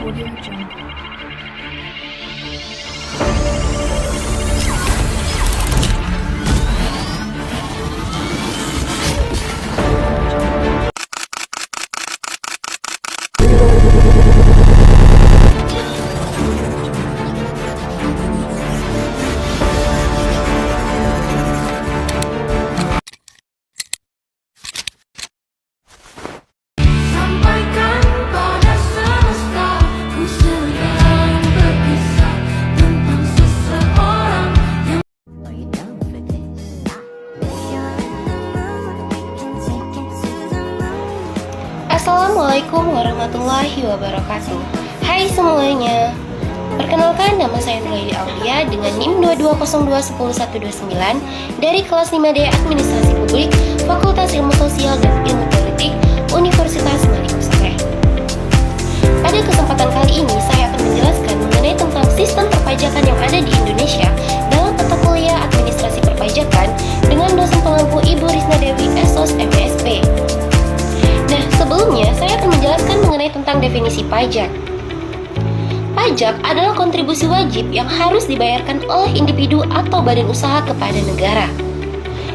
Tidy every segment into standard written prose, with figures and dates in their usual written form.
Audio Jungle. Sampaikan pada semesta, ku sedang berkisah tentang seseorang yang Assalamualaikum warahmatullahi wabarakatuh. Hai semuanya. Perkenalkan, nama saya Nuraili Aulia dengan NIM 220210129 dari kelas 5D Administrasi Publik, Fakultas Ilmu Sosial dan Ilmu Politik, Universitas Madinusre. Pada kesempatan kali ini, saya akan menjelaskan mengenai tentang sistem perpajakan yang ada di Indonesia dalam mata kuliah Administrasi Perpajakan dengan dosen pengampu Ibu Risna Dewi SOS MSP. Nah, sebelumnya saya akan menjelaskan mengenai tentang definisi pajak. Pajak adalah kontribusi wajib yang harus dibayarkan oleh individu atau badan usaha kepada negara.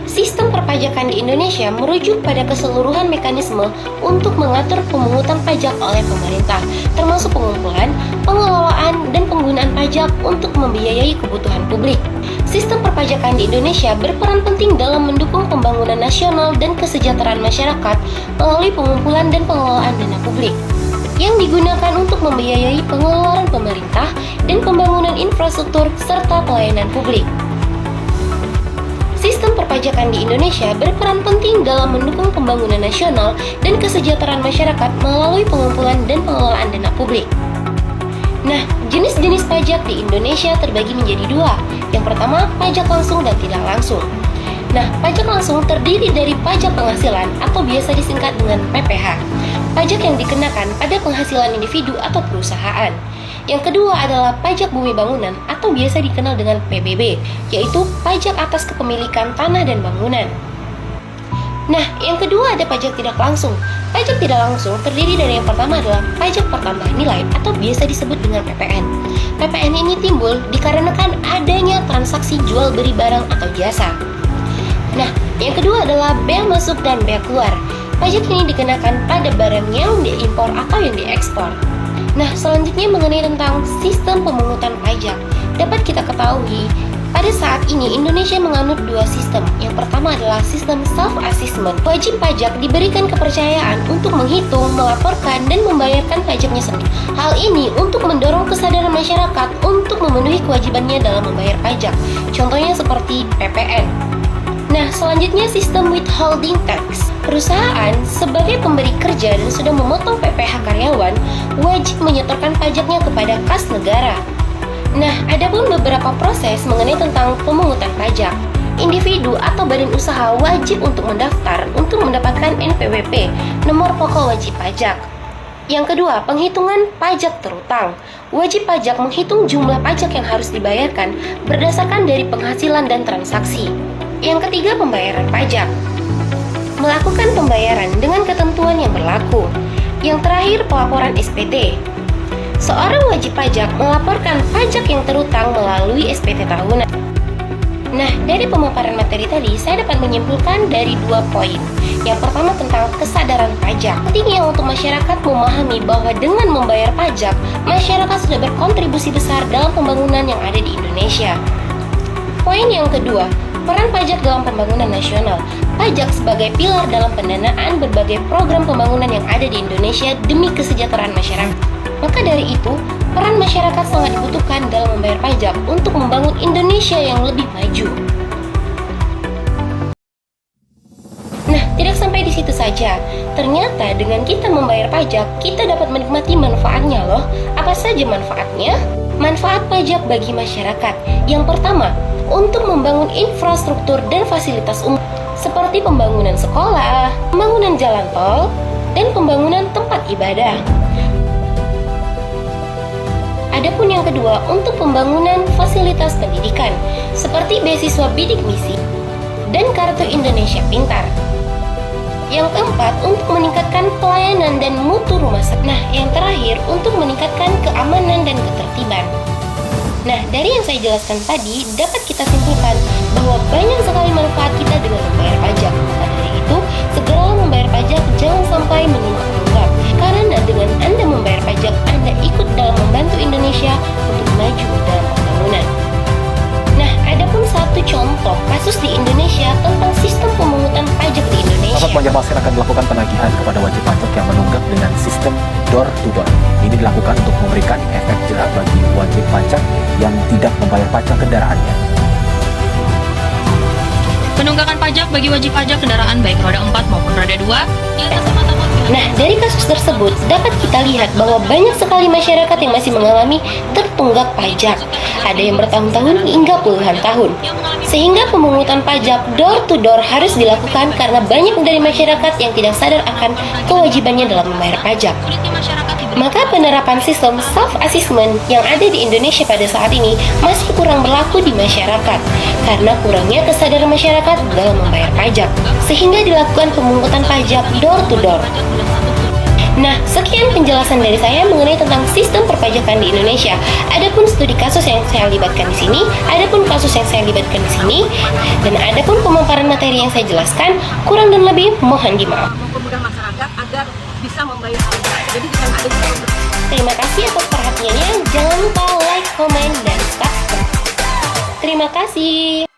Sistem perpajakan di Indonesia merujuk pada keseluruhan mekanisme untuk mengatur pemungutan pajak oleh pemerintah, termasuk pengumpulan, pengelolaan, dan penggunaan pajak untuk membiayai kebutuhan publik. Sistem perpajakan di Indonesia berperan penting dalam mendukung pembangunan nasional dan kesejahteraan masyarakat melalui pengumpulan dan pengelolaan dana publik yang digunakan untuk membiayai pengeluaran pemerintah dan pembangunan infrastruktur serta pelayanan publik. Sistem perpajakan di Indonesia berperan penting dalam mendukung pembangunan nasional dan kesejahteraan masyarakat melalui pengumpulan dan pengelolaan dana publik. Nah, jenis-jenis pajak di Indonesia terbagi menjadi dua. Yang pertama, pajak langsung dan tidak langsung. Nah, pajak langsung terdiri dari pajak penghasilan atau biasa disingkat dengan PPH. Pajak yang dikenakan pada penghasilan individu atau perusahaan. Yang kedua adalah pajak bumi bangunan atau biasa dikenal dengan PBB, yaitu pajak atas kepemilikan tanah dan bangunan. Nah, yang kedua ada pajak tidak langsung. Pajak tidak langsung terdiri dari yang pertama adalah pajak pertambahan nilai atau biasa disebut dengan PPN. PPN ini timbul dikarenakan adanya transaksi jual beli barang atau jasa. Nah, yang kedua adalah bea masuk dan bea keluar. Pajak ini dikenakan pada barang yang diimpor atau yang diekspor. Nah, selanjutnya mengenai tentang sistem pemungutan pajak. Dapat kita ketahui, pada saat ini Indonesia menganut dua sistem. Yang pertama adalah sistem self-assessment. Wajib pajak diberikan kepercayaan untuk menghitung, melaporkan, dan membayarkan pajaknya sendiri. Hal ini untuk mendorong kesadaran masyarakat untuk memenuhi kewajibannya dalam membayar pajak. Contohnya seperti PPN. Nah, selanjutnya sistem withholding tax. Perusahaan sebagai pemberi kerja dan sudah memotong PPh karyawan wajib menyetorkan pajaknya kepada kas negara. Nah, ada pun beberapa proses mengenai tentang pemungutan pajak. Individu atau badan usaha wajib untuk mendaftar untuk mendapatkan NPWP, nomor pokok wajib pajak. Yang kedua, penghitungan pajak terutang. Wajib pajak menghitung jumlah pajak yang harus dibayarkan berdasarkan dari penghasilan dan transaksi. Yang ketiga, pembayaran pajak. Melakukan pembayaran dengan ketentuan yang berlaku. Yang terakhir, pelaporan SPT. Seorang wajib pajak melaporkan pajak yang terutang melalui SPT tahunan. Nah, dari pemaparan materi tadi, saya dapat menyimpulkan dari dua poin. Yang pertama tentang kesadaran pajak. Pentingnya untuk masyarakat memahami bahwa dengan membayar pajak, masyarakat sudah berkontribusi besar dalam pembangunan yang ada di Indonesia. Poin yang kedua, peran pajak dalam pembangunan nasional. Pajak sebagai pilar dalam pendanaan berbagai program pembangunan yang ada di Indonesia demi kesejahteraan masyarakat. Maka dari itu, peran masyarakat sangat dibutuhkan dalam membayar pajak untuk membangun Indonesia yang lebih maju. Nah, tidak sampai di situ saja. Ternyata dengan kita membayar pajak, kita dapat menikmati manfaatnya loh. Apa saja manfaatnya? Manfaat pajak bagi masyarakat. Yang pertama, untuk membangun infrastruktur dan fasilitas umum seperti pembangunan sekolah, pembangunan jalan tol, dan pembangunan tempat ibadah. Adapun yang kedua, untuk pembangunan fasilitas pendidikan seperti beasiswa bidik misi dan Kartu Indonesia Pintar. Yang keempat, untuk meningkatkan pelayanan dan mutu rumah sakit. Nah, yang terakhir untuk meningkatkan keamanan dan ketertiban. Nah, dari yang saya jelaskan tadi, dapat kita simpulkan bahwa banyak sekali manfaat kita dengan membayar pajak. Maka dari itu, segeralah membayar pajak, jangan sampai menunggak-nunggak. Karena dengan Anda membayar pajak, Anda ikut dalam membantu Indonesia untuk maju dalam pembangunan. Nah, ada pun satu contoh kasus di Indonesia tentang sistem pemungutan pajak di Indonesia. Sahabat Banjarmasin akan melakukan penagihan kepada wajib pajak yang menunggak dengan sistem door to door. Ini dilakukan untuk memberikan efek jerak bagi wajib pajak yang tidak membayar pajak kendaraannya. Penunggakan pajak bagi wajib pajak kendaraan baik roda 4 maupun roda 2 Nah, dari kasus tersebut dapat kita lihat bahwa banyak sekali masyarakat yang masih mengalami tertunggak pajak. Ada yang bertahun-tahun hingga puluhan tahun. Sehingga pemungutan pajak door to door harus dilakukan karena banyak dari masyarakat yang tidak sadar akan kewajibannya dalam membayar pajak. Maka penerapan sistem self-assessment yang ada di Indonesia pada saat ini masih kurang berlaku di masyarakat karena kurangnya kesadaran masyarakat dalam membayar pajak, sehingga dilakukan pemungutan pajak door to door. Nah, sekian penjelasan dari saya mengenai tentang sistem perpajakan di Indonesia. Adapun studi kasus yang saya libatkan di sini, adapun kasus yang saya libatkan di sini, dan adapun pemaparan materi yang saya jelaskan, kurang dan lebih mohon dimaaf. Mempermudah masyarakat agar bisa membayar pajak. Jadi bukan ada. Terima kasih atas perhatiannya. Jangan lupa like, komen, dan subscribe. Terima kasih.